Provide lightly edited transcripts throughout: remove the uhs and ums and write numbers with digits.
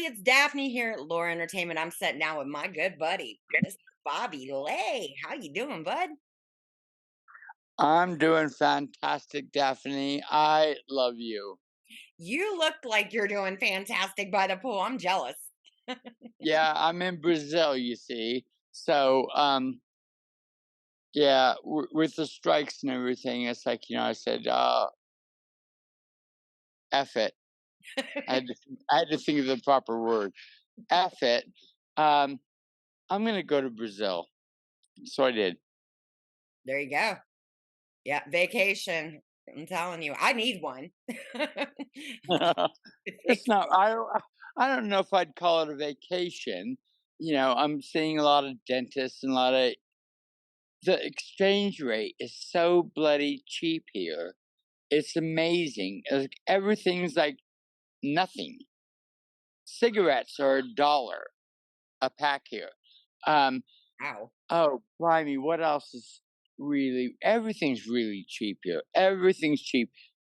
it's Daphne here at Laura Entertainment. I'm sitting down with my good buddy, Mr. Bobby Leigh. How you doing, bud? I'm doing fantastic, Daphne. I love you. You look like you're doing fantastic by the pool. I'm jealous. Yeah, I'm in Brazil, you see. So, yeah, with the strikes and everything, it's like, I said, F it. I had to think of the proper word. F it. Um, I'm going to go to Brazil. So I did. There you go. Yeah, vacation. I'm telling you, I need one. It's not, I don't know if I'd call it a vacation. I'm seeing a lot of dentists and a lot of the exchange rate is so bloody cheap here. It's amazing. Everything's like nothing. Cigarettes are $1 a pack here. Um, Wow. oh, blimey, what else is everything's really cheap here. Everything's cheap.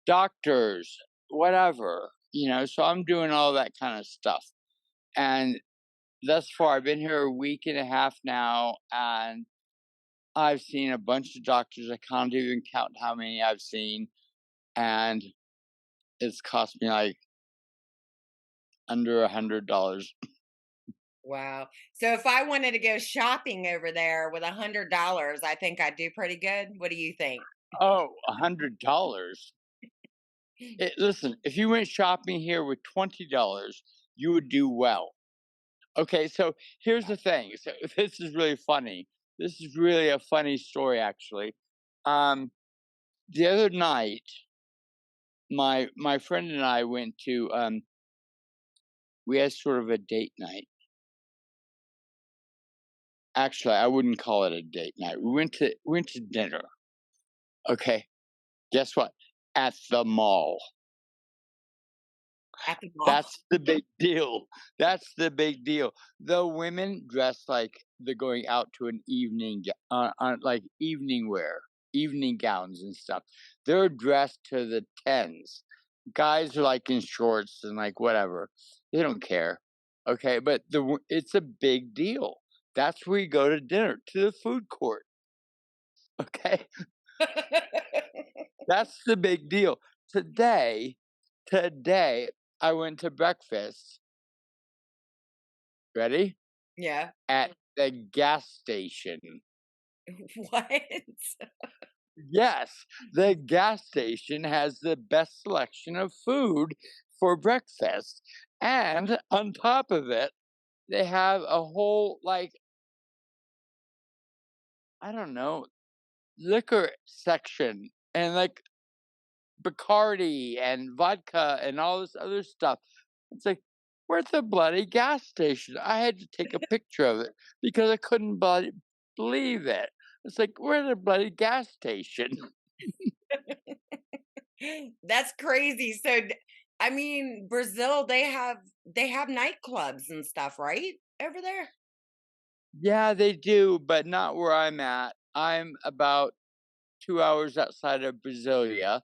Doctors, whatever, so I'm doing all that kind of stuff. And thus far, I've been here a week and a half now, and I've seen a bunch of doctors. I can't even count how many I've seen, and it's cost me like under $100. Wow. So if I wanted to go shopping over there with $100, I think I'd do pretty good. What do you think? Oh, $100. Listen, if you went shopping here with $20, you would do well. Okay, so here's the thing. So this is really funny. This is really a funny story, actually. Um, the other night, my friend and I went to we had sort of a date night. Actually, I wouldn't call it a date night. We went to dinner. Okay. Guess what? At the mall. At the mall. That's the big deal. That's the big deal. The women dress like they're going out to an on like evening wear, evening gowns and stuff. They're dressed to the tens. Guys are like in shorts and like whatever. They don't care. Okay, but it's a big deal. That's where you go to dinner, to the food court. Okay. That's the big deal. Today I went to breakfast. Ready? Yeah. At the gas station. What? Yes, the gas station has the best selection of food for breakfast. And on top of it, they have a whole, like, I don't know, liquor section and like Bacardi and vodka and all this other stuff. It's like, we're at the bloody gas station. I had to take a picture of it because I couldn't believe it. It's like, we're at a bloody gas station. That's crazy. So, I mean, Brazil, they have nightclubs and stuff, right? Over there? Yeah, they do, but not where I'm at. I'm about 2 hours outside of Brasilia.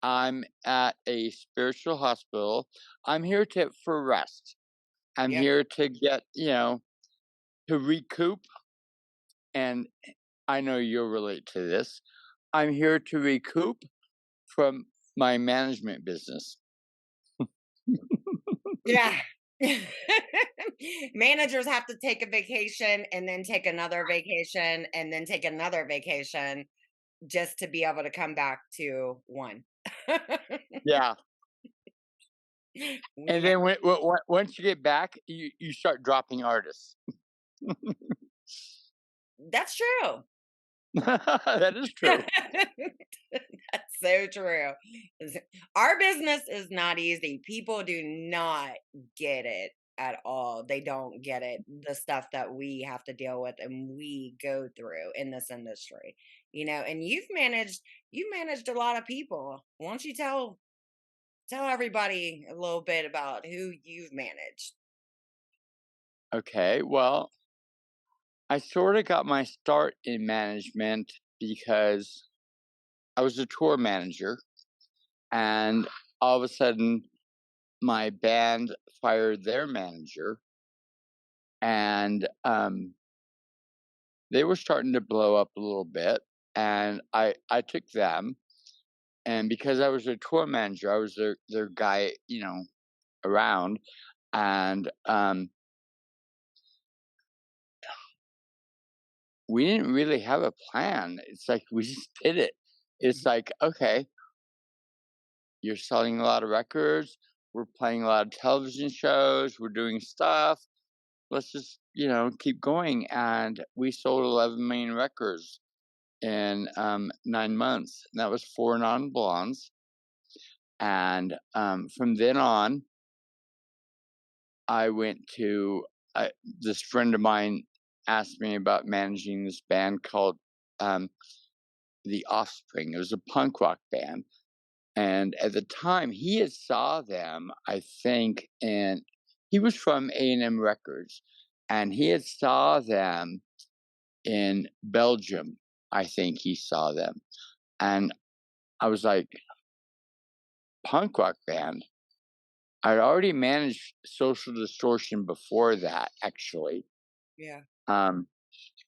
I'm at a spiritual hospital. I'm here for rest. I'm Yep. here to get, to recoup. And I know you'll relate to this. I'm here to recoup from my management business. Yeah. Managers have to take a vacation and then take another vacation and then take another vacation just to be able to come back to one. Yeah. And Yeah, then once you get back, you start dropping artists. that's true. That is true. That's so true. Our business is not easy. People do not get it at all. They don't get it. The stuff that we have to deal with and we go through in this industry. And you've managed a lot of people. Why don't you tell everybody a little bit about who you've managed? Okay, well, I sort of got my start in management because I was a tour manager, and all of a sudden my band fired their manager, and they were starting to blow up a little bit, and I took them, and because I was their tour manager, I was their guy, around, and we didn't really have a plan. It's like we just did it. It's like, okay, you're selling a lot of records, we're playing a lot of television shows, we're doing stuff. Let's just, keep going. And we sold 11 million records in 9 months. And that was four non blondes. And from then on, I went to this friend of mine asked me about managing this band called um, The Offspring. It was a punk rock band. And at the time, he had saw them, I think, and he was from A&M Records, and he had saw them in Belgium. I think he saw them, and I was like, punk rock band. I'd already managed Social Distortion before that, actually. Yeah. Um,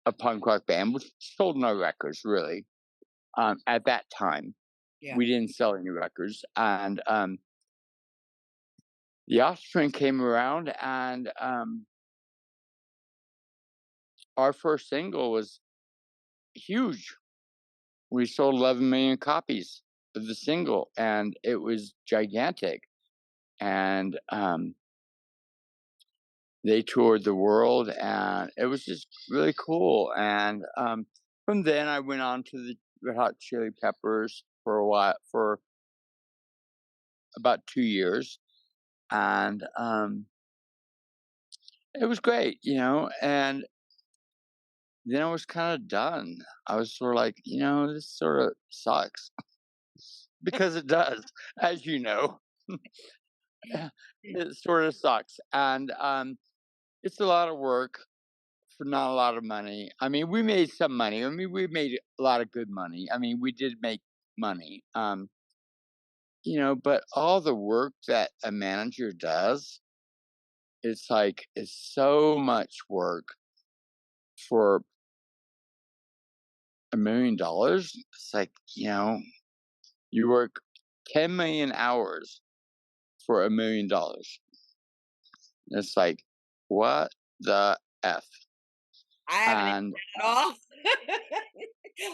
a punk rock band, which sold no records really. At that time, Yeah. we didn't sell any records, and the Offspring came around, and our first single was huge. We sold 11 million copies of the single, and it was gigantic. And they toured the world, and it was just really cool. And from then, I went on to the Red Hot Chili Peppers for a while, for about 2 years, and it was great, And then I was kind of done. I was sort of like, this sort of sucks because it does, as you know. It sort of sucks, and it's a lot of work for not a lot of money. I mean, we made some money. I mean, we made a lot of good money. I mean, we did make money. But all the work that a manager does, it's like it's so much work for $1 million. It's like, you work 10 million hours for $1 million. It's like, what the F? I haven't had And, that at all.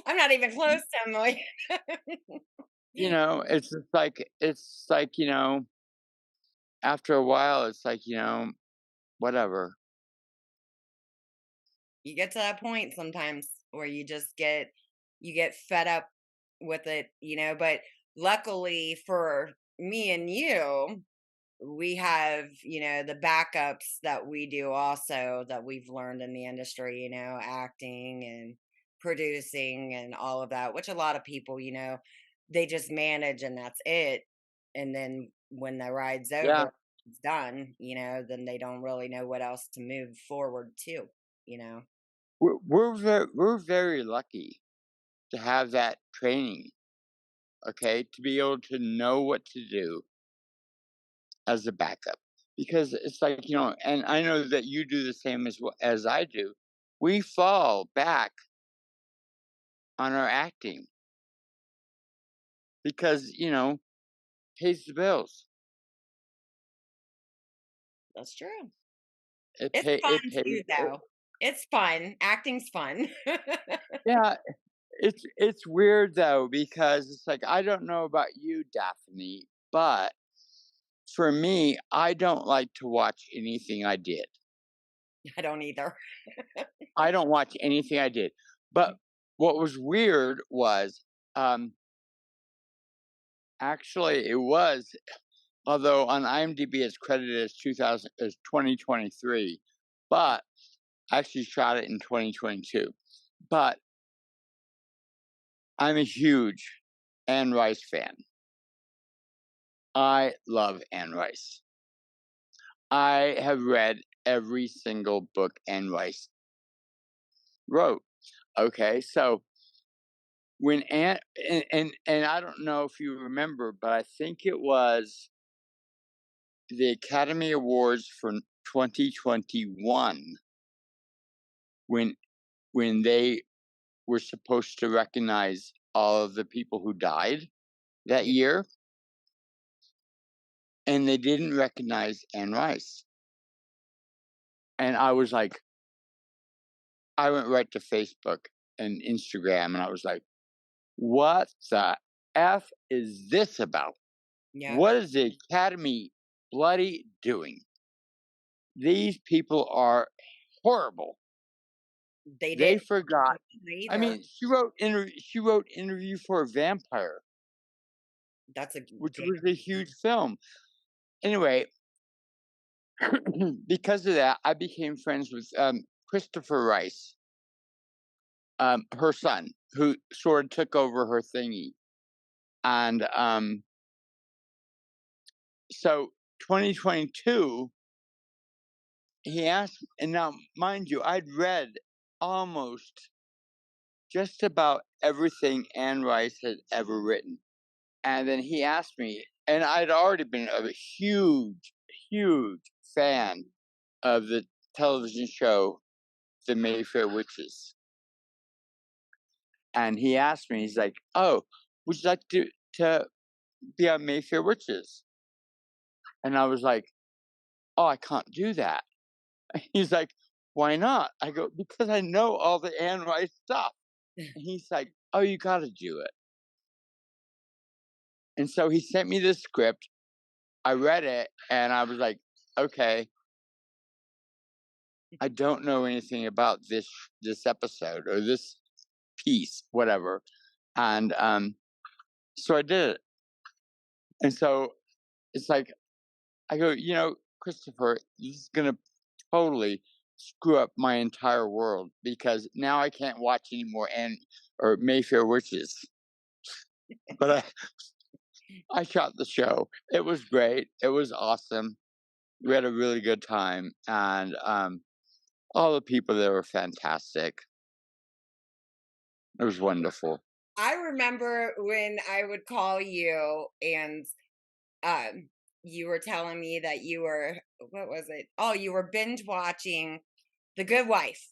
I'm not even close to Emily. it's like, after a while, it's like, whatever. You get to that point sometimes where you get fed up with it, but luckily for me and you, we have, the backups that we do also that we've learned in the industry, acting and producing and all of that, which a lot of people, they just manage and that's it. And then when the ride's Yeah, over, it's done, then they don't really know what else to move forward to, you know. we're very lucky to have that training, okay, to be able to know what to do as a backup. Because it's like, and I know that you do the same as I do. We fall back on our acting because, pays the bills. That's true. It It's pay fun it pays too, though. It's fun. Acting's fun. yeah, it's weird though because it's like I don't know about you, Daphne, but for me, I don't like to watch anything I did. I don't either. I don't watch anything I did. But what was weird was, um, actually it was, although on IMDb it's credited as 2023, but I actually shot it in 2022. But I'm a huge Anne Rice fan. I love Anne Rice. I have read every single book Anne Rice wrote. Okay, so when Anne and I don't know if you remember, but I think it was the Academy Awards for 2021 when they were supposed to recognize all of the people who died that Yeah. year, and they didn't recognize Anne Rice. And I was like, I went right to Facebook and Instagram, and I was like, "What the f is this about? Yep. What is the Academy bloody doing? These people are horrible." They They didn't forgot. I either. mean, she wrote Interview for a Vampire, That's a which damn was a huge film. Anyway, because of that, I became friends with Christopher Rice, her son, who sort of took over her thingy. And so 2022, he asked, and now, mind you, I'd read almost just about everything Anne Rice had ever written. And then he asked me, and I'd already been a huge, huge fan of the television show, The Mayfair Witches. And he asked me, he's like, "Oh, would you like to be on Mayfair Witches?" And I was like, "Oh, I can't do that." He's like, "Why not?" I go, "Because I know all the Anne Rice stuff." And he's like, "Oh, you got to do it." And so he sent me the script. I read it, and I was like, "Okay, I don't know anything about this episode or this piece, whatever." And so I did it. And so it's like I go, Christopher, this is gonna totally screw up my entire world because now I can't watch any more or Mayfair Witches. But I shot the show. It was great. It was awesome. We had a really good time, and all the people there were fantastic. It was wonderful. I remember when I would call you and um you were telling me that you were, what was it? Oh, you were binge watching The Good Wife.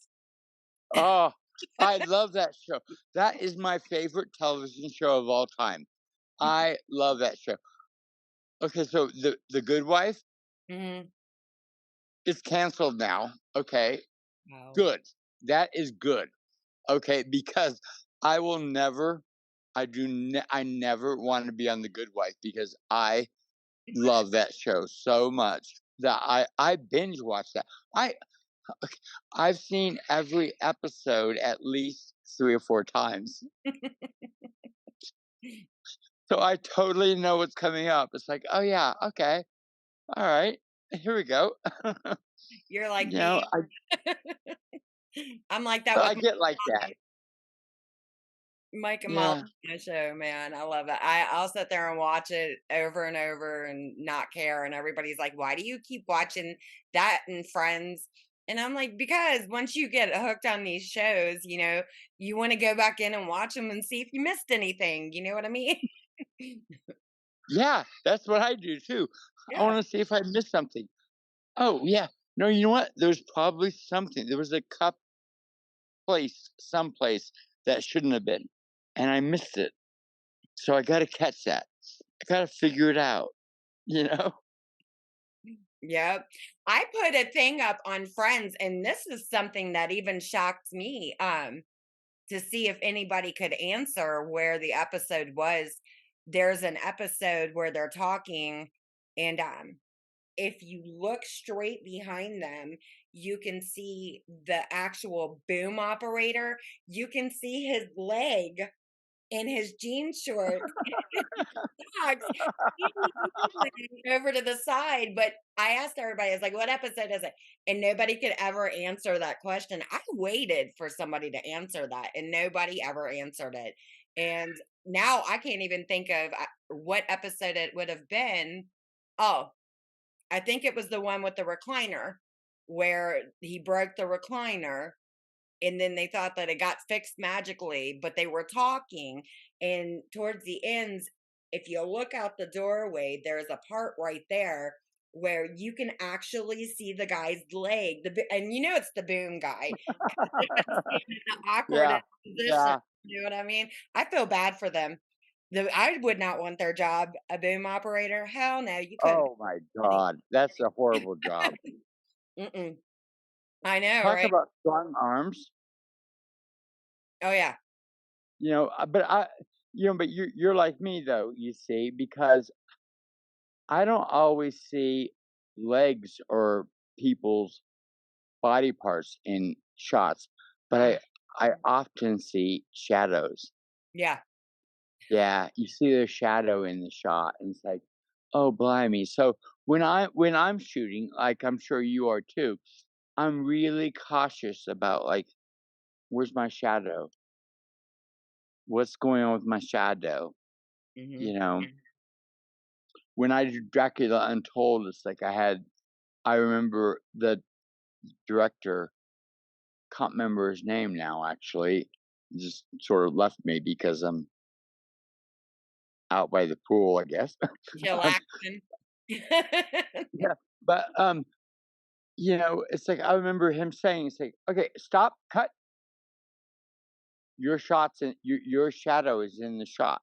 Oh, I love that show. That is my favorite television show of all time. I love that show. Okay, so the Good Wife Hmm. is canceled now. Okay, Oh. good. That is good. Okay, because I will never, I never want to be on the Good Wife because I love that show so much that I binge watch that. I I've seen every episode at least 3 or 4 times. So I totally know what's coming up. It's like, "Oh, yeah, okay, alright, here we go." You're like You me. know, I I'm like that I with get like that. Mike and Molly Yeah. show, man. I love it. I'll sit there and watch it over and over and not care. And everybody's like, "Why do you keep watching that and Friends?" And I'm like, because once you get hooked on these shows, you want to go back in and watch them and see if you missed anything. You know what I mean? Yeah, that's what I do too. I Yeah. wanna see if I missed something. Oh, yeah. No, you know what? There's probably something. There was a cup someplace that shouldn't have been, and I missed it. So I gotta catch that. I gotta figure it out, you know? Yep. I put a thing up on Friends, and this is something that even shocked me. To see if anybody could answer where the episode was. There's an episode where they're talking, and if you look straight behind them, you can see the actual boom operator. You can see his leg in his jean shorts socks, over to the side. But I asked everybody, I was like, "What episode is it?" And nobody could ever answer that question. I waited for somebody to answer that, and nobody ever answered it. And now I can't even think of what episode it would have been. Oh, I think it was the one with the recliner where he broke the recliner, and then they thought that it got fixed magically, but they were talking, and towards the ends, if you look out the doorway, there's a part right there where you can actually see the guy's leg, and it's the boom guy. In the Yeah. awkwardest position, Yeah. you know what I mean? I feel bad for them. I would not want their job, a boom operator. Hell no, you couldn't Oh my any god. That's a horrible job. Mm-mm. I know, Talk right? about strong arms. Oh, yeah. But but you're like me though, you see, because I don't always see legs or people's body parts in shots, but I often see shadows. Yeah. Yeah, you see their shadow in the shot, and it's like, oh blimey. So when I'm shooting, like I'm sure you are too, I'm really cautious about like where's my shadow? What's going on with my shadow? Mhm. You know, when I did Dracula Untold, it's like I remember the director, can't remember his name now actually, just sort of left me because I'm out by the pool, I guess. Um, Chillaxing. yeah, but it's like I remember him saying, "It's like, okay, stop, cut. Your shots and your shadow is in the shot."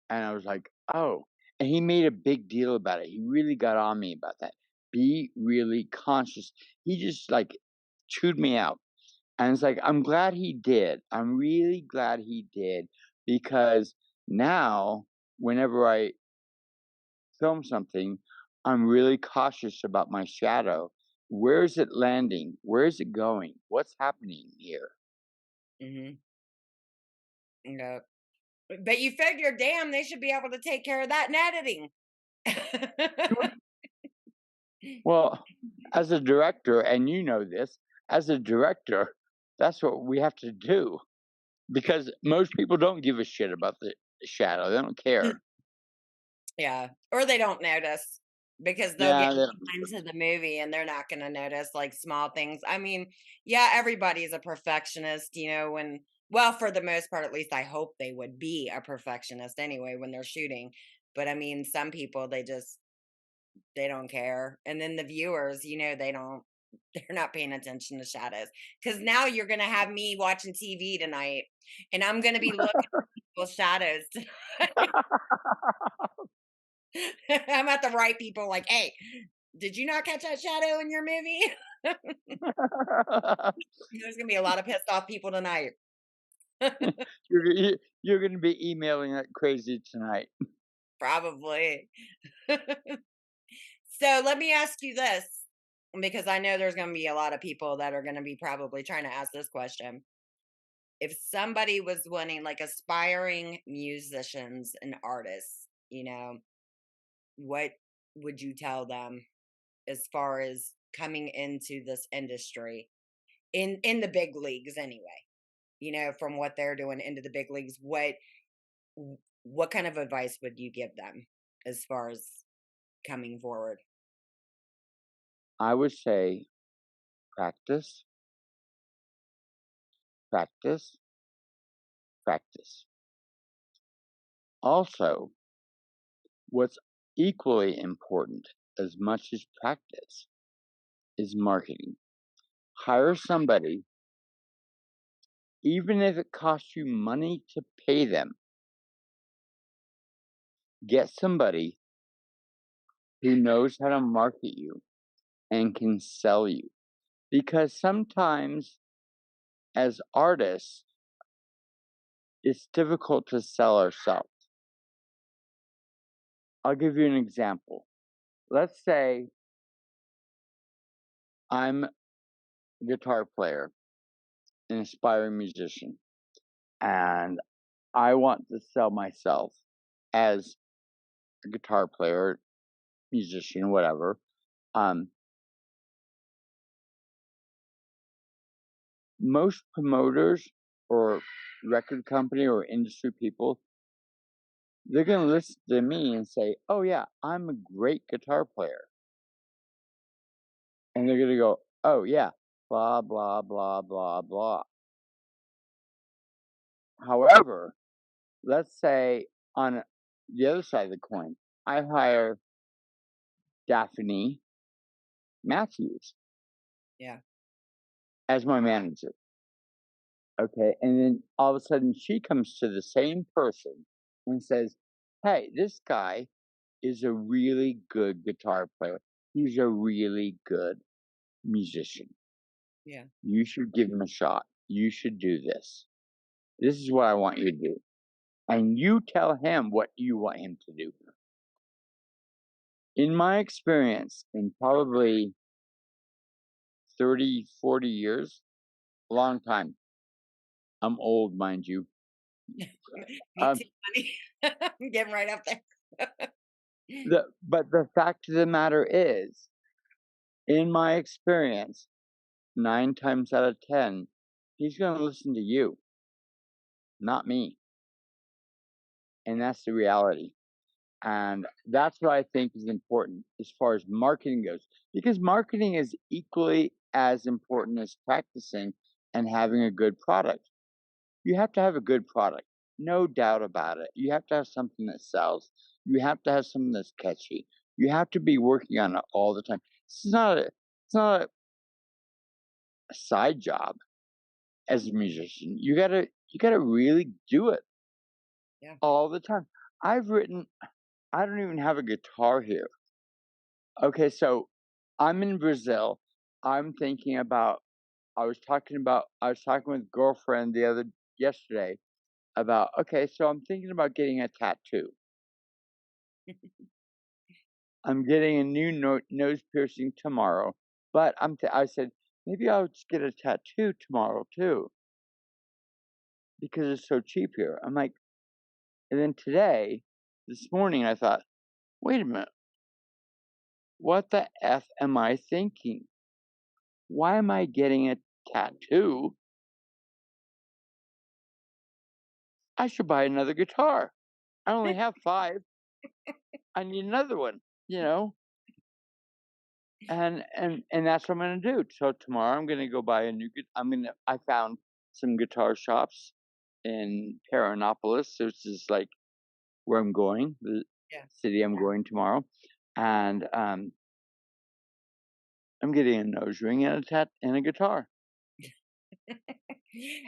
And I was like, "Oh." And he made a big deal about it. He really got on me about that. Be really conscious. He just like chewed me out. And it's like, I'm glad he did. I'm really glad he did because now, whenever I film something, I'm really cautious about my shadow. Where is it landing? Where is it going? What's happening here? Mhm. Yep. But you figure, damn, they should be able to take care of that in editing. Well, as a director, and you know this, as a director, that's what we have to do because most people don't give a shit about the shadow. They don't care. Yeah, or they don't notice because they'll get Yeah, they don't. into the movie and they're not gonna notice, like, small things. I mean, yeah, everybody's a perfectionist, for the most part, at least I hope they would be a perfectionist anyway when they're shooting, but, I mean, some people, they don't care, and then the viewers, they don't they're not paying attention to shadows. Because now you're gonna have me watching TV tonight, and I'm gonna be looking at people's shadows. I'm at the right people like, "Hey, did you not catch that shadow in your movie?" There's gonna be a lot of pissed off people tonight. You're gonna be emailing like crazy tonight. Probably. So let me ask you this, because I know there's gonna be a lot of people that are gonna be probably trying to ask this question. If somebody was wanting, like, aspiring musicians and artists, what would you tell them as far as coming into this industry in the big leagues anyway? From what they're doing into the big leagues, what kind of advice would you give them as far as coming forward? I would say practice, practice, practice. Also, what's equally important as much as practice is marketing. Hire somebody, even if it costs you money to pay them, get somebody who knows how to market you and can sell you. Because sometimes, as artists, it's difficult to sell ourselves. I'll give you an example. Let's say I'm a guitar player, an aspiring musician, and I want to sell myself as a guitar player, musician, whatever. Um, Most promoters or record company or industry people, they're going to listen to me and say, "Oh yeah, I'm a great guitar player," and they're going to go, "Oh yeah, blah blah blah blah blah." However, let's say on the other side of the coin, I hire Daphne Matthews Yeah. as my manager. Okay. And then all of a sudden she comes to the same person and says, "Hey, this guy is a really good guitar player. He's a really good musician. Yeah. You should give him a shot. You should do this. This is what I want you to do. And you tell him what you want him to do." In my experience, in probably 30, 40 years, long time. I'm old, mind you. Me Um, too, honey. I'm getting right up there. but the fact of the matter is, in my experience, 9 times out of 10, he's gonna listen to you, not me, and that's the reality, and that's what I think is important as far as marketing goes, because marketing is equally as important as practicing and having a good product. You have to have a good product, no doubt about it. You have to have something that sells. You have to have something that's catchy. You have to be working on it all the time. It's not a side job as a musician. You gotta really do it Yeah. all the time. I've written I don't even have a guitar here. Okay, so I'm in Brazil. I'm thinking about I was talking with girlfriend the other yesterday about, okay, so I'm thinking about getting a tattoo. I'm getting a new nose piercing tomorrow, but I said maybe I'll just get a tattoo tomorrow too because it's so cheap here. I'm like, and then this morning, I thought, wait a minute, what the f am I thinking? Why am I getting a tattoo? I should buy another guitar. I only have five. I need another one. You know, and that's what I'm gonna do. So tomorrow I'm gonna go buy a new I found some guitar shops in Paranopoulos, which is like where I'm going, the Yeah. city I'm going tomorrow. And I'm getting a nose ring and a guitar.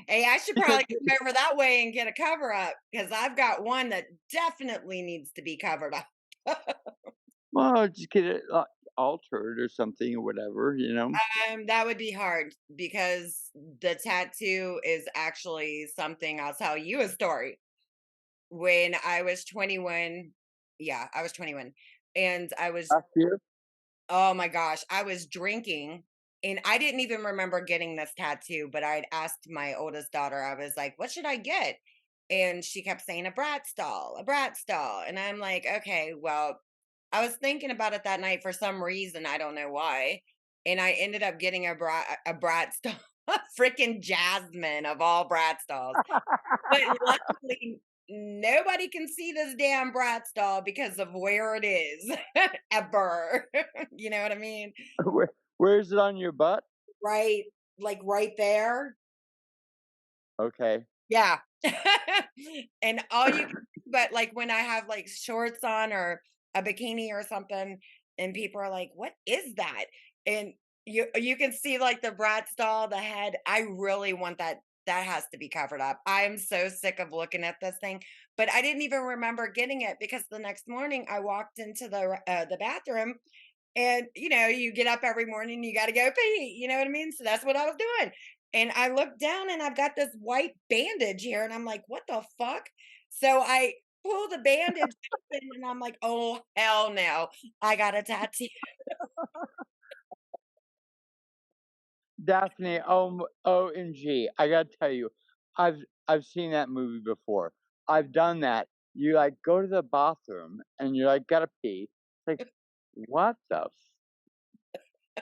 Hey, I should Because probably come over that way and get a cover up because I've got one that definitely needs to be covered up. well, just get it altered or something or whatever, you know. That would be hard because the tattoo is actually something. I'll tell you a story. When I was 21, yeah, I was 21, and I was, Last year. oh my gosh, I was drinking, and I didn't even remember getting this tattoo, but I'd asked my oldest daughter, I was like, "What should I get?" And she kept saying, "A Bratz doll, a Bratz doll." And I'm like, "Okay, well," I was thinking about it that night for some reason, I don't know why, and I ended up getting a Bratz doll, freaking Jasmine of all Bratz dolls. But luckily, nobody can see this damn Bratz doll because of where it is ever. You know what I mean? Where is it on your butt? Right, like right there. Okay. Yeah. And all you can but like when I have like shorts on or a bikini or something, and people are like, "What is that?" And you can see like the Bratz doll, the head. I really want that has to be covered up. I am so sick of looking at this thing, but I didn't even remember getting it because the next morning I walked into the bathroom, and, you get up every morning, you gotta go pee, you know what I mean? So that's what I was doing. And I looked down and I've got this white bandage here, and I'm like, "What the fuck?" So I pull the bandage open and I'm like, "Oh, hell no. I got a tattoo." Daphne, OMG, I gotta tell you, I've seen that movie before. I've done that. You, like, go to the bathroom and you're like, "Gotta pee." It's like, "What the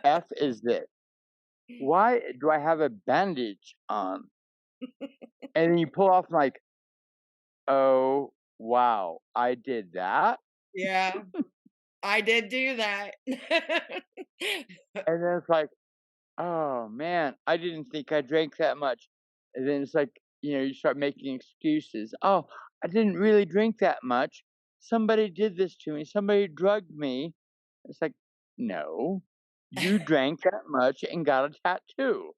F is this? Why do I have a bandage on?" And then you pull off like, "Oh, wow, I did that?" Yeah, I did do that. And then it's like, "Oh, man, I didn't think I drank that much." And then it's like, you start making excuses. "Oh, I didn't really drink that much. Somebody did this to me. Somebody drugged me." It's like, No. You drank that much and got a tattoo.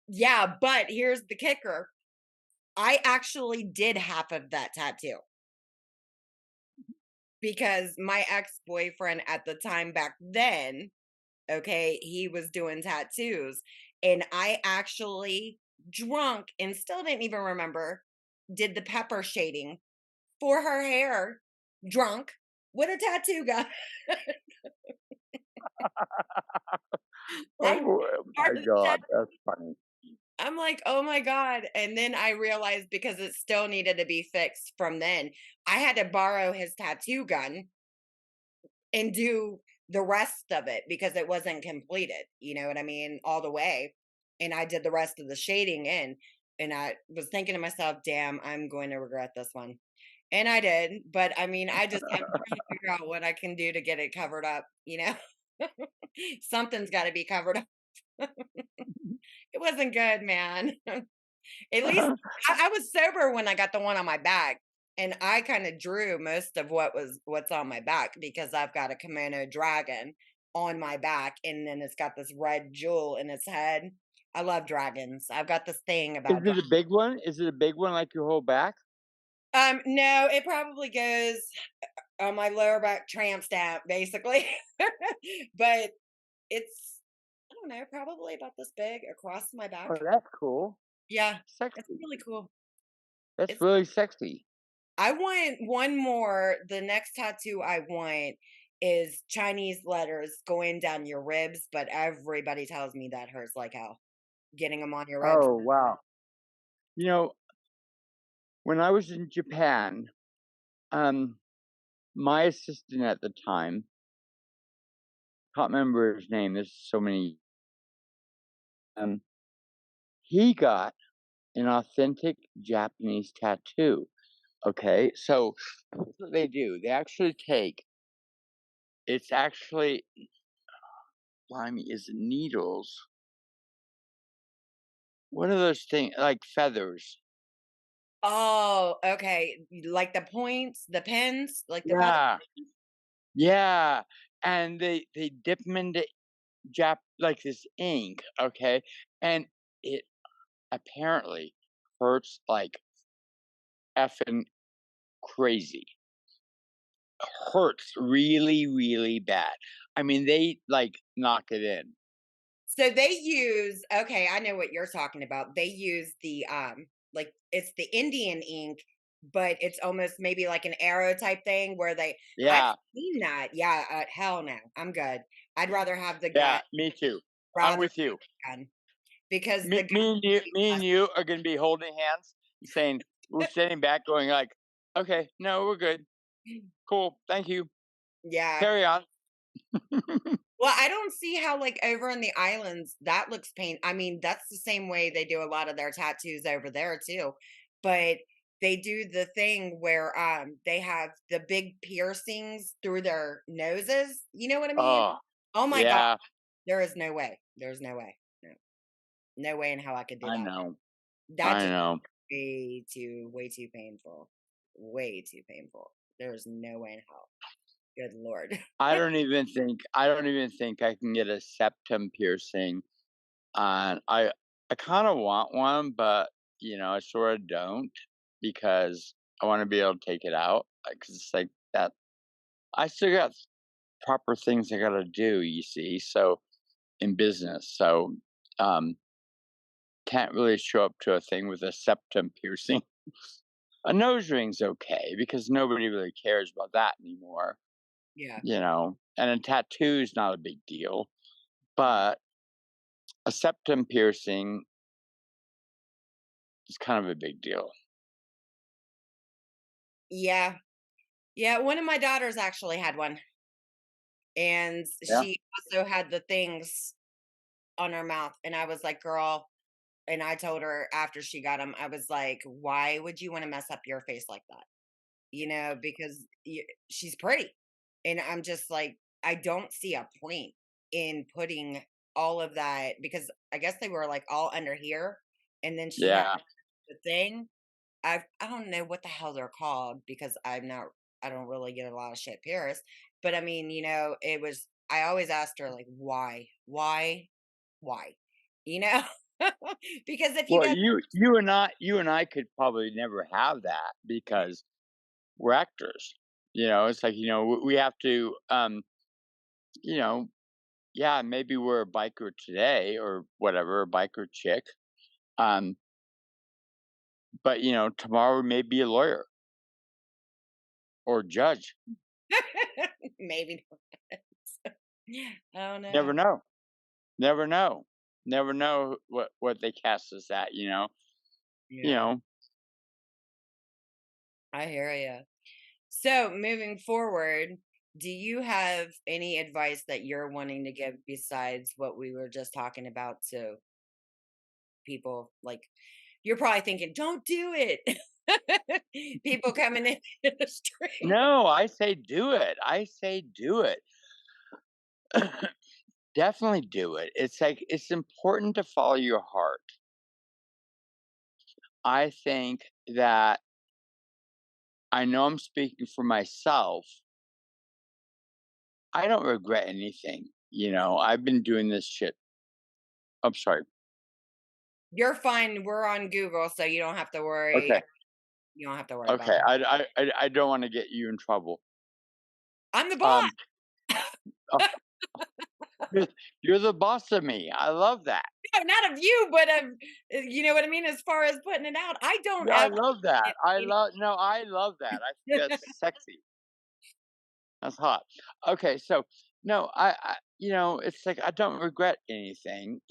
Yeah, but here's the kicker. I actually did half of that tattoo because my ex-boyfriend at the time back then, okay, he was doing tattoos, and I actually drunk and still didn't even remember, did the pepper shading for her hair, drunk with a tattoo gun. I Oh my started the god, tat that's funny. I'm like, "Oh my god," and then I realized because it still needed to be fixed from then, I had to borrow his tattoo gun and do the rest of it because it wasn't completed, you know what I mean, all the way, and I did the rest of the shading in, and I was thinking to myself, "Damn, I'm going to regret this one," and I did, but, I mean, I just am trying to figure out what I can do to get it covered up, you know? Something's gotta be covered up. It wasn't good, man. At least I was sober when I got the one on my back, and I kinda drew most of what's on my back because I've got a kimono dragon on my back, and then it's got this red jewel in its head. I love dragons. I've got this thing Is about dra it a big one? Is it a big one like your whole back? no, it probably goes on my lower back tramp stamp, basically. But it's I don't know, probably about this big across my Oh, back. that's cool. Yeah, it's Sexy. really cool. That's It's really sexy. I want one more. The next tattoo I want is Chinese letters going down your ribs, but everybody tells me that hurts like hell. Getting them on your ribs. Oh, wow. You know, when I was in Japan, um, my assistant at the time, can't remember his name, there's so many, um, he got an authentic Japanese tattoo. Okay, so that's what they do. They actually take, it's actually, blimey, is it needles? What are those things like feathers? Oh, okay. Like the points, the pins, like the feather. Yeah, yeah. And they dip them into like this ink, okay, and it apparently hurts like effing crazy. Hurts really, really bad. I mean, they like knock it in. So they use okay, I know what you're talking about. They use the like it's the Indian ink, but it's almost maybe like an arrow type thing where I've Yeah, seen that. Yeah, hell no. I'm good. I'd rather have the gun yeah, me too. I'm rather with than you. the gun because the Me, gun me and you, is me less and you are going to be holding hands, saying we're standing back, going like, "Okay, no, we're good, cool, thank you, yeah. carry on." Well, I don't see how like over in the islands that looks I mean, that's the same way they do a lot of their tattoos over there too. But they do the thing where they have the big piercings through their noses. You know what I mean? Oh, Oh my god, yeah, there is no way. There's no way. No. No way in how I could do I that. know, That I just know. way too painful. Way too painful. There's no way in hell. Good lord. I don't even think I can get a septum piercing. And I kind of want one, but I sort of don't because I want to be able to take it out. Because it's like that. I still got proper things I got to do. You see, so in business, so um, can't really show up to a thing with a septum piercing. A nose ring's okay because nobody really cares about that anymore. Yeah. And a tattoo's not a big deal, but a septum piercing is kind of a big deal. Yeah. Yeah, one of my daughters actually had one, and Yeah. she also had the things on her mouth, and I was like, "Girl," and I told her after she got them, I was like, "Why would you wanna mess up your face like that?" You know, because she's pretty, and I'm just like, I don't see a point in putting all of that because I guess they were, like, all under here, and then she had Yeah. the thing. I don't know what the hell they're called because I don't really get a lot of shit pierced, but I mean, it was I always asked her, like, "Why? Why? Why?" You know? Because if you Well, got you and I could probably never have that because we're actors. It's like, we have to, you know, yeah, maybe we're a biker today or whatever, a biker chick. Um, but tomorrow we may be a lawyer or judge. maybe not. Oh, no. Never know. Never know. Never know what they cast us at, you Yeah, know. I hear you. So, moving forward, do you have any advice that you're wanting to give besides what we were just talking about to people? Like, you're probably thinking, "Don't do it." People coming in the street. No, I say do it. I say do it. Definitely do it. It's like it's important to follow your heart. I think that I know I'm speaking for myself. I don't regret anything. I've been doing this shit. I'm sorry. You're fine. We're on Google, so you don't have to worry. Okay. You don't have to worry about Okay. it. I don't want to get you in trouble. I'm the boss. Um. Oh, you're, you're the boss of me. I love that. No, not of you, but of you know what I mean. As far as putting it out, I don't Yeah, I ever. love that. Get No, I love that. I think any- that's sexy. That's hot. Okay, so no, it's like I don't regret anything.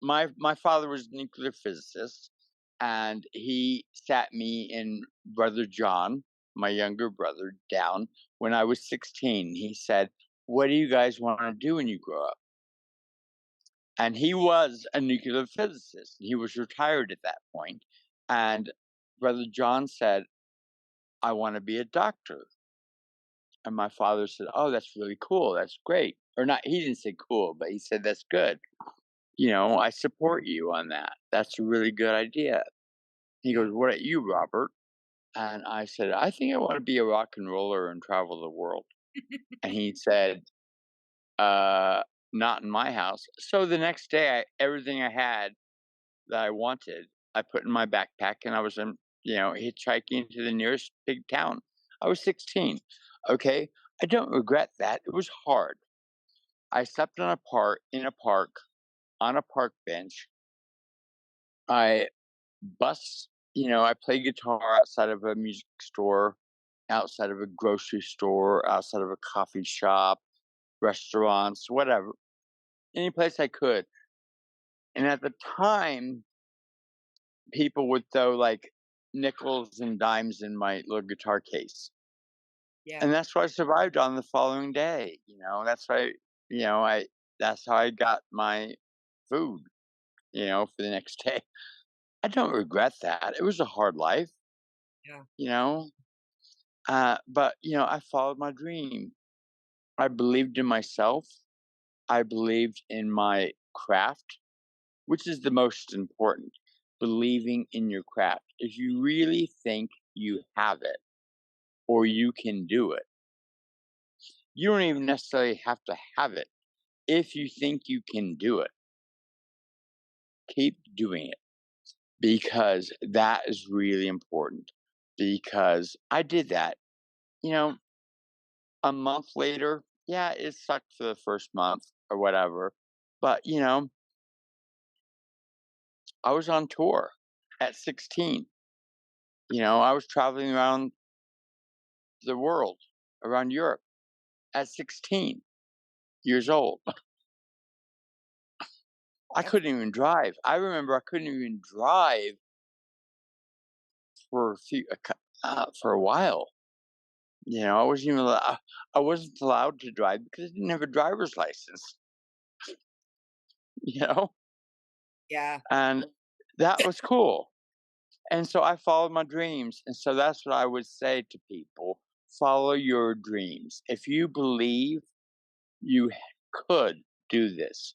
My father was a nuclear physicist, and he sat me and brother John, my younger brother, down when I was 16. He said, "What do you guys want to do when you grow up?" And he was a nuclear physicist. He was retired at that point, and brother John said, "I want to be a doctor." And my father said, "Oh, that's really cool. That's great." Or not, he didn't say cool, but he said, "That's good. I support you on that. That's a really good idea." He Yeah. goes, "What about you, Robert?" And I said, "I think I want to be a rock and roller and travel the world." And he said, not in my house. So the next day, everything I had that I wanted, I put in my backpack and I was, hitchhiking to the nearest big town. I was 16. Okay. I don't regret that. It was hard. I slept in a park, on a park bench. I I played guitar outside of a music store, outside of a grocery store, outside of a coffee shop, restaurants, whatever, any place I could. And at the time, people would throw like nickels and dimes in my little guitar case. Yeah. And that's what I survived on the following day. I that's how I got my food, for the next day. I don't regret that. It was a hard life, Yeah. you know. But I followed my dream. I believed in myself. I believed in my craft, which is the most important. Believing in your craft. If you really think you have it or you can do it, you don't even necessarily have to have it. If you think you can do it, keep doing it because that is really important. Because I did that. You know, a month later, yeah, it sucked for the first month or whatever. But, I was on tour at 16. I was traveling around the world, around Europe at 16 years old. I That's couldn't even drive. I remember I couldn't even drive for for a while. I wasn't allowed to drive because I didn't have a driver's license. You know, yeah. and that was cool. And so I followed my dreams. And so that's what I would say to people: follow your dreams. If you believe you could do this,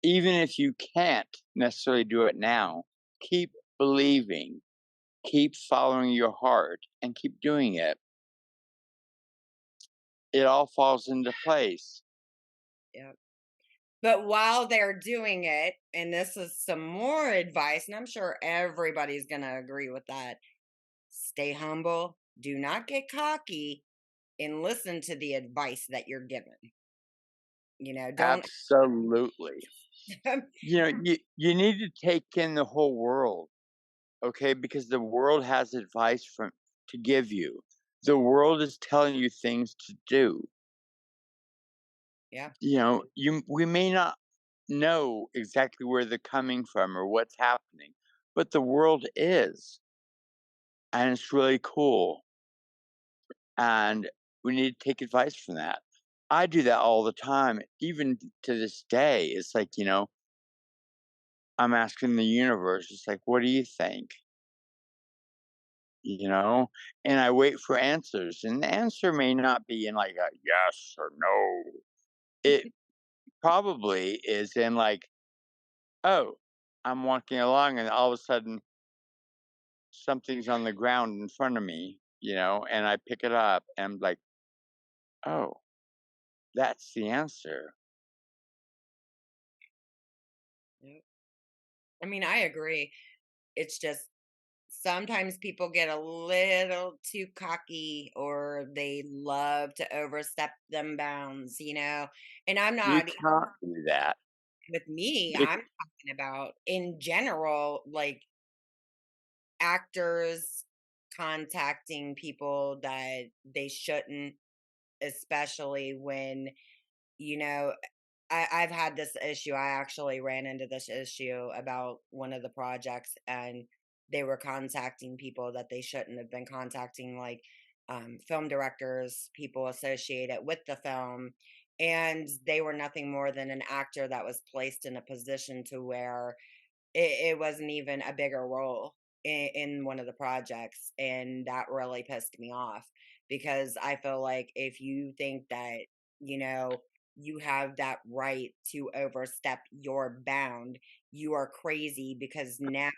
even if you can't necessarily do it now, keep believing, keep following your heart, and keep doing it. it all falls into place. Yeah. But while they're doing it, and this is some more advice, and I'm sure everybody's going to agree with that, stay humble, do not get cocky, and listen to the advice that you're given. Don't. Absolutely. You need to take in the whole world, okay? Because the world has advice from to give you. The world is telling you things to do. Yeah. We may not know exactly where they're coming from or what's happening, but the world is, and it's really cool. And we need to take advice from that. I do that all the time, even to this day. It's like, I'm asking the universe, it's like, what do you think? You know, and I wait for answers, and the answer may not be in like a yes or no. It probably is in like, oh, I'm walking along, and all of a sudden something's on the ground in front of me, and I pick it up, and I'm like, oh, that's the answer. Yep. I mean, I agree. It's just sometimes people get a little too cocky or they love to overstep them bounds. And I'm You not can't do that. with me, It, I'm talking about in general, like actors contacting people that they shouldn't, especially when, you know, I've had this issue. I actually ran into this issue about one of the projects, and they were contacting people that they shouldn't have been contacting, like film directors, people associated with the film. And they were nothing more than an actor that was placed in a position to where it wasn't even a bigger role in one of the projects. And that really pissed me off because I feel like if you think that, you know, you have that right to overstep your bound, you are crazy because now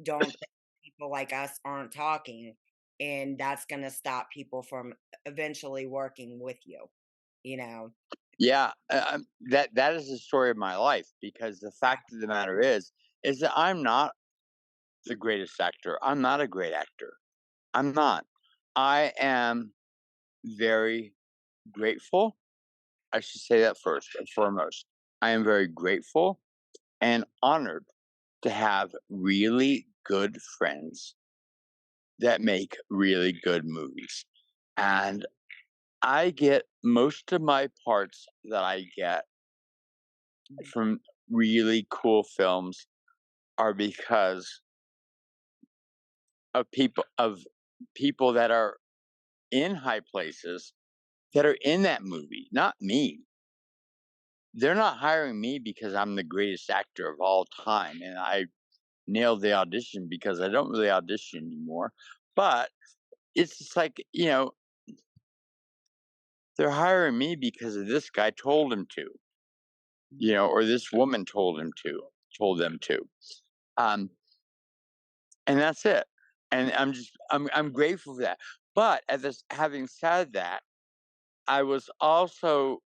don't think people like us aren't talking. And that's going to stop people from eventually working with you, you know? yeah, that is the story of my life because the fact of the matter is that I'm not the greatest actor. I'm not a great actor. I'm not. I am very grateful. I should say that first and foremost. I am very grateful and honored to have really good friends that make really good movies. And I get most of my parts that I get from really cool films are because of people that are in high places that are in that movie, not me. They're not hiring me because I'm the greatest actor of all time and I nailed the audition because I don't really audition anymore. But it's just like, they're hiring me because of this guy told him to, or this woman told them to. Um, and that's it. And I'm grateful for that. But having said that, I was also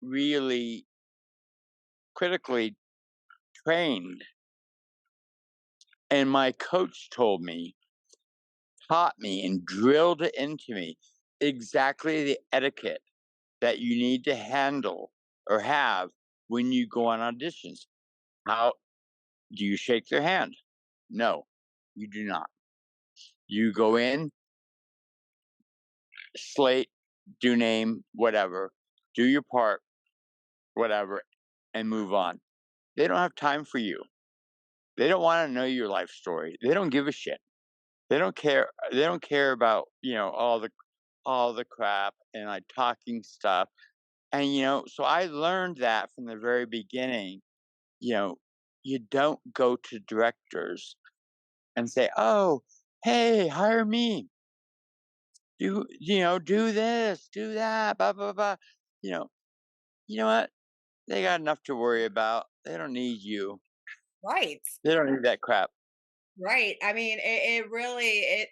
really critically trained, and my coach taught me, and drilled it into me exactly the etiquette that you need to handle or have when you go on auditions. How do you shake their hand? No, you do not. You go in, slate, do name, whatever, do your part, whatever, and move on. They don't have time for you. They don't want to know your life story. They don't give a shit. They don't care. They don't care about all the crap and like talking stuff. And so I learned that from the very beginning. You know, you don't go to directors and say, "Oh, hey, hire me. Do this, do that, blah blah blah." You know, you know what? They got enough to worry about. They don't need you. Right. They don't need that crap. Right. I mean, it really it.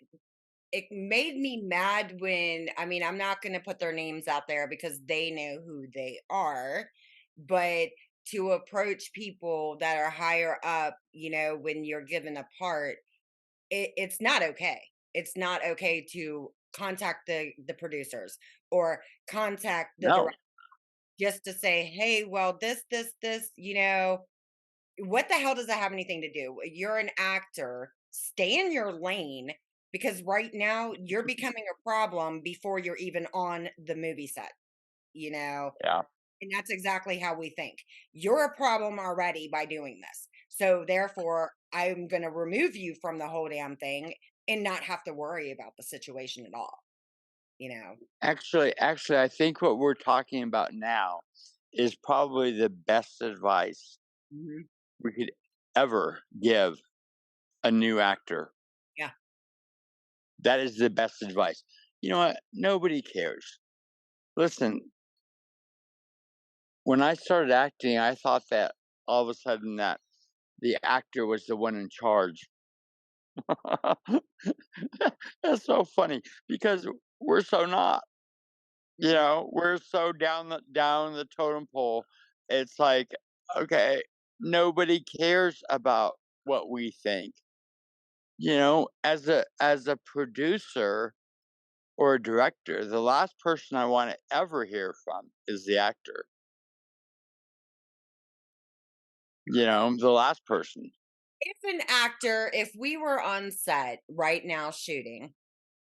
it made me mad when, I mean, I'm not going to put their names out there because they know who they are, but to approach people that are higher up, when you're given a part, it's not okay. It's not okay to contact the producers or contact the No. director just to say, hey, well, this, what the hell does that have anything to do? You're an actor. Stay in your lane, because right now you're becoming a problem before you're even on the movie set, you know? Yeah. And that's exactly how we think. You're a problem already by doing this. So therefore, I'm going to remove you from the whole damn thing and not have to worry about the situation at all, you know? Actually, I think what we're talking about now is probably the best advice Mhm. we could ever give a new actor. Yeah. That is the best advice. You know what? Nobody cares. Listen, when I started acting, I thought that all of a sudden that the actor was the one in charge. That's so funny because we're so not. Mhm. We're so down the totem pole. It's like, okay, nobody cares about what we think. As a producer or a director, the last person I want to ever hear from is the actor. The last person. If an actor, if we were on set right now shooting,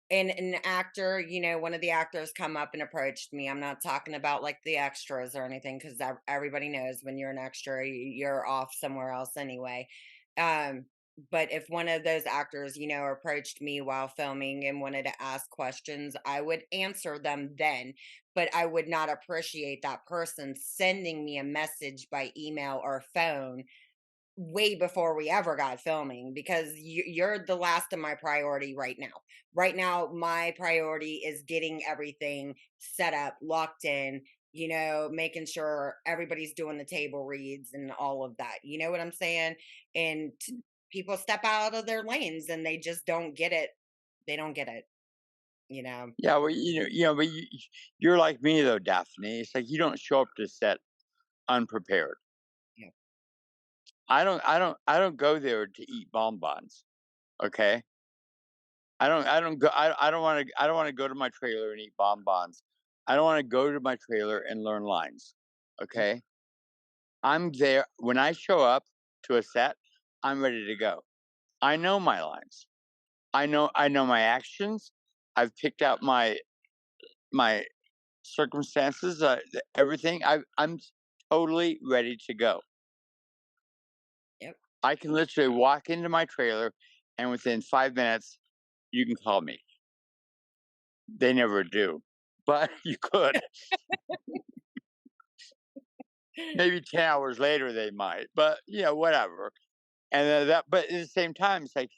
and an actor, one of the actors come up and approached me. I'm not talking about like the extras or anything, because everybody knows when you're an extra, you're off somewhere else anyway. Um, but if one of those actors, approached me while filming and wanted to ask questions, I would answer them then. But I would not appreciate that person sending me a message by email or phone way before we ever got filming, because you're the last of my priority right now. Right now, my priority is getting everything set up, locked in, making sure everybody's doing the table reads and all of that. You know what I'm saying? And people step out of their lanes and they just don't get it. They don't get it, you know? Yeah, well, but you're like me though, Daphne. It's like you don't show up to set unprepared. Yeah. I don't go there to eat bonbons. Okay, I don't go. I don't want to go to my trailer and eat bonbons. I don't want to go to my trailer and learn lines. Okay, I'm there when I show up to a set. I'm ready to go. I know my lines. I know my actions. I've picked out my circumstances. Everything. I'm totally ready to go. Yep. I can literally walk into my trailer, and within 5 minutes, you can call me. They never do, but you could. Maybe 10 hours later they might, but whatever. And then but at the same time, it's like,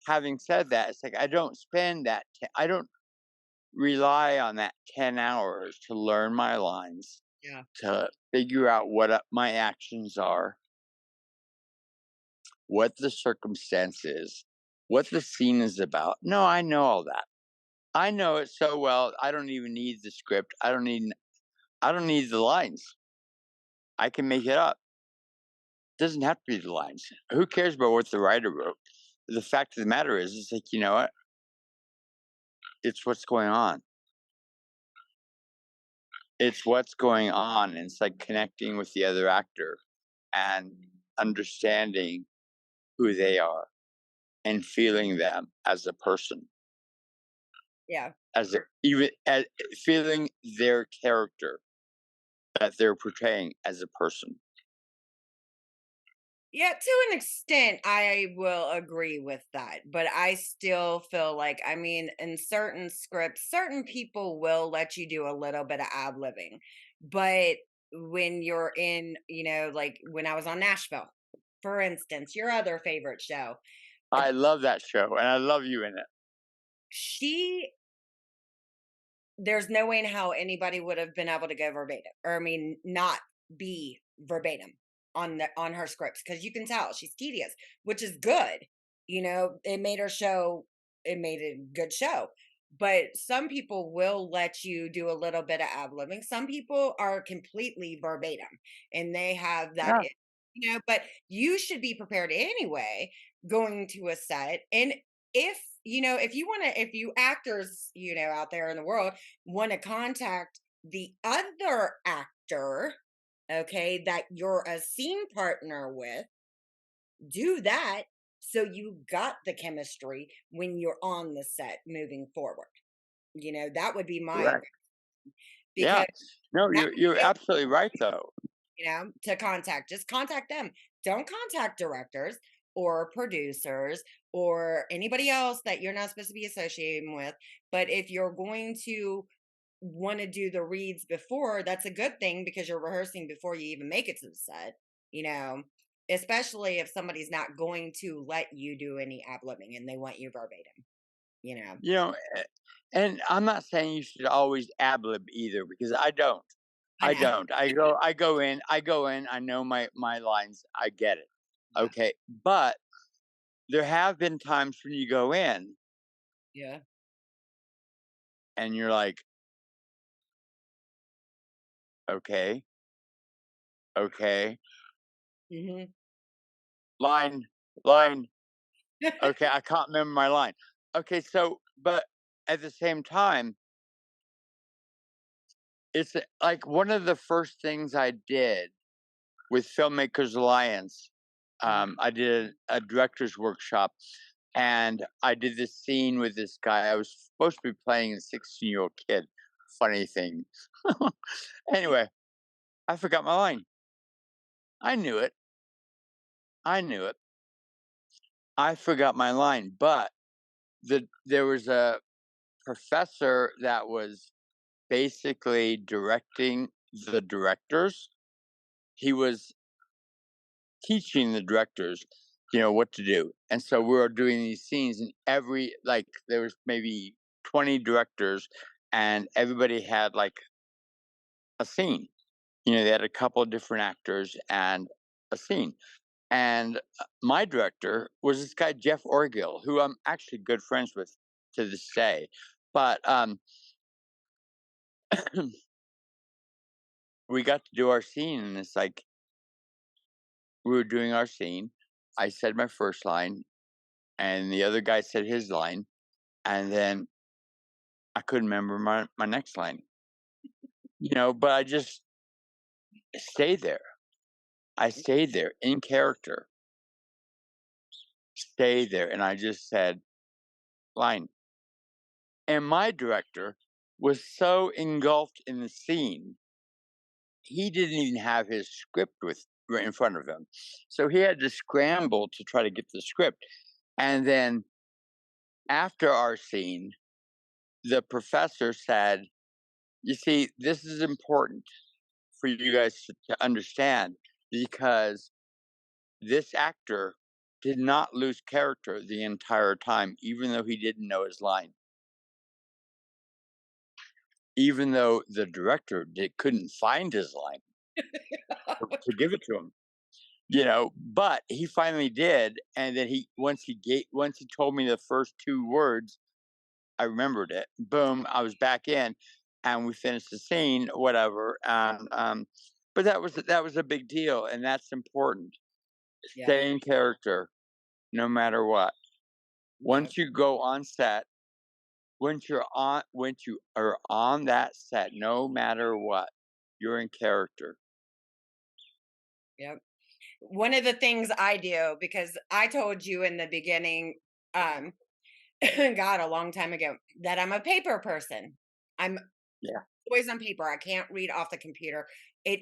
having said that, it's like I don't spend I don't rely on that 10 hours to learn my lines, Yeah. to figure out what my actions are, what the circumstance is, what the scene is about. No, I know all that. I know it so well. I don't even need the script. I don't need the lines. I can make it up. Doesn't have to be the lines. Who cares about what the writer wrote? The fact of the matter is, it's like, you know what? It's what's going on. It's what's going on. And it's like connecting with the other actor and understanding who they are and feeling them as a person, Yeah. even as feeling their character that they're portraying as a person. Yeah, to an extent, I will agree with that. But I still feel like, I mean, in certain scripts, certain people will let you do a little bit of ad libbing. But when you're in, like when I was on Nashville, for instance, your other favorite show, I love that show and I love you in it. she, there's no way in how anybody would have been able to go verbatim, or I mean, not be verbatim on her scripts, because you can tell she's tedious, which is good. It made her show it made a good show. But some people will let you do a little bit of ad libbing. Some people are completely verbatim and they have that, Yeah, but you should be prepared anyway going to a set. And if, if you want to, if you actors, out there in the world want to contact the other actor, okay, that you're a scene partner with, do that so you got the chemistry when you're on the set moving forward. That would be my correct. Yeah. because No, that you're absolutely right though. to just contact them. Don't contact directors or producers or anybody else that you're not supposed to be associating with. But if you're going to want to do the reads before, that's a good thing because you're rehearsing before you even make it to the set, you know, especially if somebody's not going to let you do any ad libbing and they want you verbatim, you know. You know, and I'm not saying you should always ad lib either because I don't. I I know. don't. I go in, I know my lines, I get it. Yeah. Okay. But there have been times when you go in Yeah. and you're like, okay, okay, Hmm. line, line. Okay, I can't remember my line. Okay, so but at the same time, it's like one of the first things I did with Filmmakers Alliance. I did a director's workshop and I did this scene with this guy. I was supposed to be playing a 16-year-old kid. Funny thing. Anyway, I forgot my line. I knew it. I knew it. I forgot my line, but there was a professor that was basically directing the directors. He was teaching the directors, what to do. And so we were doing these scenes, and there was maybe 20 directors, and everybody had like a scene. They had a couple of different actors and a scene. And my director was this guy Jeff Orgill, who I'm actually good friends with to this day. But we got to do our scene, and it's like we were doing our scene. I said my first line, and the other guy said his line, and then I couldn't remember my next line. But I just stayed there. I stayed there in character, stayed there, and I just said line. And my director was so engulfed in the scene, he didn't even have his script with right in front of him. So he had to scramble to try to get the script. And then after our scene, the professor said, "You see, this is important for you guys to understand because this actor did not lose character the entire time, even though he didn't know his line, even though the director couldn't find his line to give it to him. But he finally did, and then once he told me the first two words, I remembered it. Boom, I was back in, and we finished the scene, whatever. And but that was a big deal, and that's important. Yeah. Stay in character, no matter what. Yeah. Once you go on set, once you are on that set, no matter what, you're in character. Yep. One of the things I do, because I told you in the beginning, um, God, a long time ago, that I'm a paper person. I'm Yeah, always on paper. I can't read off the computer. It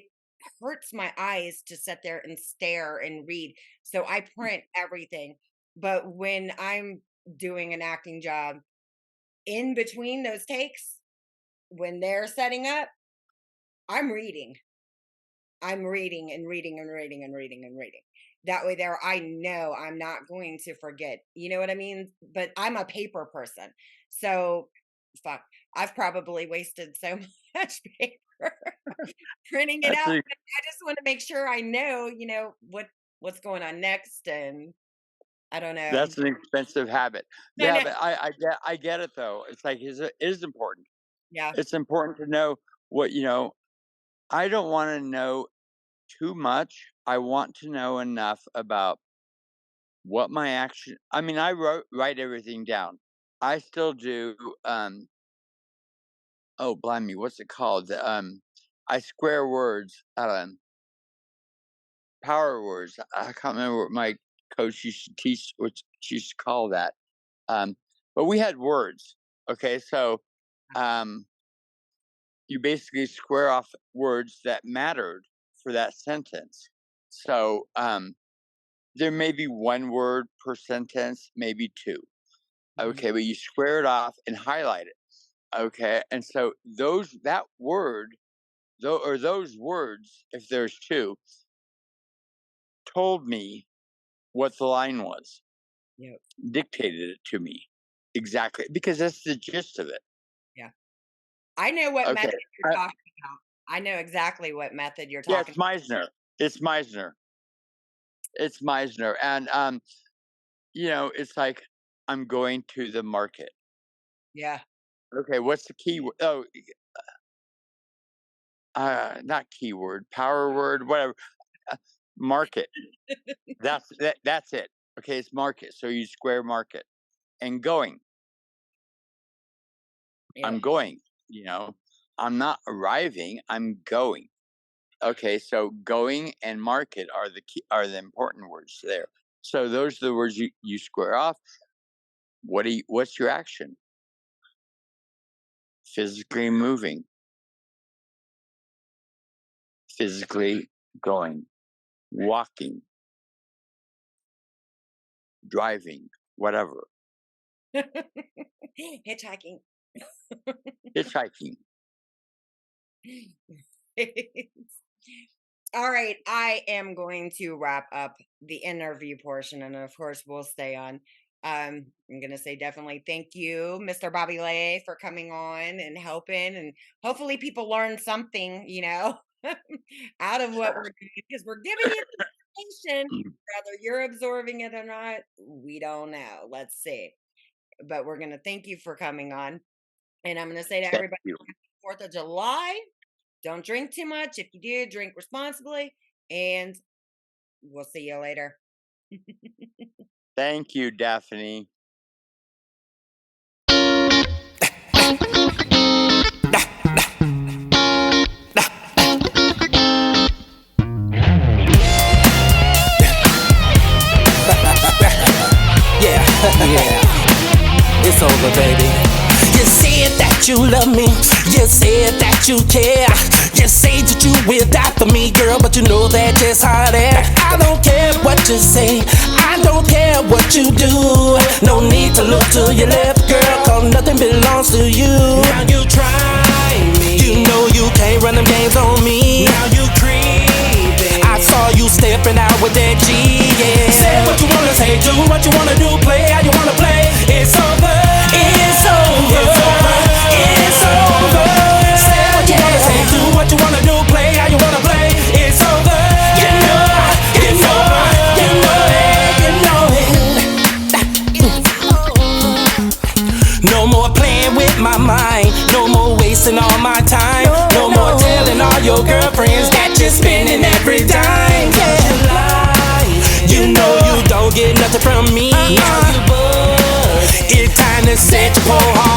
hurts my eyes to sit there and stare and read. So I print everything. But when I'm doing an acting job, in between those takes, when they're setting up, I'm reading. I'm reading and reading and reading and reading and reading. That way there I know I'm not going to forget. You know what I mean? But I'm a paper person. So fuck. I've probably wasted so much paper printing it that's out. a But I just want to make sure I know, what's going on next and I don't know. That's an expensive habit. I Yeah, know. but I get it though. It's like it is important. Yeah. It's important to know what I don't want to know too much. I want to know enough about what my action. I mean, write everything down. I still do. Oh, blimey, what's it called? I square words. Power words. I can't remember what my coach used to teach, what she used to call that. But we had words. Okay, so um, you basically square off words that mattered for that sentence. So there may be one word per sentence, maybe two. Mhm. Okay, but you square it off and highlight it. Okay, and so that word, those words, if there's two, told me what the line was, Yep. dictated it to me exactly because that's the gist of it. Yeah. I know what Okay, method you're talking about. I know exactly what method you're yeah, talking it's Meisner. It's Meisner. It's Meisner, and it's like I'm going to the market. Yeah. Okay, what's the key? Oh, not keyword, power word, whatever. Market. That's it. Okay, it's market. So you square market and going. Yep. I'm going. You know, I'm not arriving. I'm going. Okay, so going and market are the important words there. So those are the words you square off. What's your action? Physically moving, physically going, walking, driving, whatever, Hitchhiking. hitchhiking. All right, I am going to wrap up the interview portion, and of course, we'll stay on. I'm going to say definitely thank you, Mr. Bobby Leigh, for coming on and helping, and hopefully, people learn something, out of what we're doing because we're giving you information. Whether you're absorbing it or not, we don't know. Let's see. But we're going to thank you for coming on, and I'm going to say to Thank everybody, you. 4th of July. Don't drink too much. If you do, drink responsibly. And we'll see you later. Thank you, Daphne. Yeah, yeah, it's over, baby. You said that you love me, you said that you care, you say that you will die for me, girl, but you know that just how that. I don't care what you say, I don't care what you do. No need to look to your left, girl, cause nothing belongs to you. Now you try me, you know you can't run them games on me. Now you creeping, I saw you stepping out with that G, yeah. Say what you wanna say, do what you wanna do, play how you wanna play. It's over, it's over, it's over. Say what you wanna say, do what you wanna do, play how you wanna play. It's over, you know it, you know it. No more playing with my mind, no more wasting all my time, no more telling all your girlfriends that you're spending every dime. You know you don't get nothing from me. It's time to set your whole heart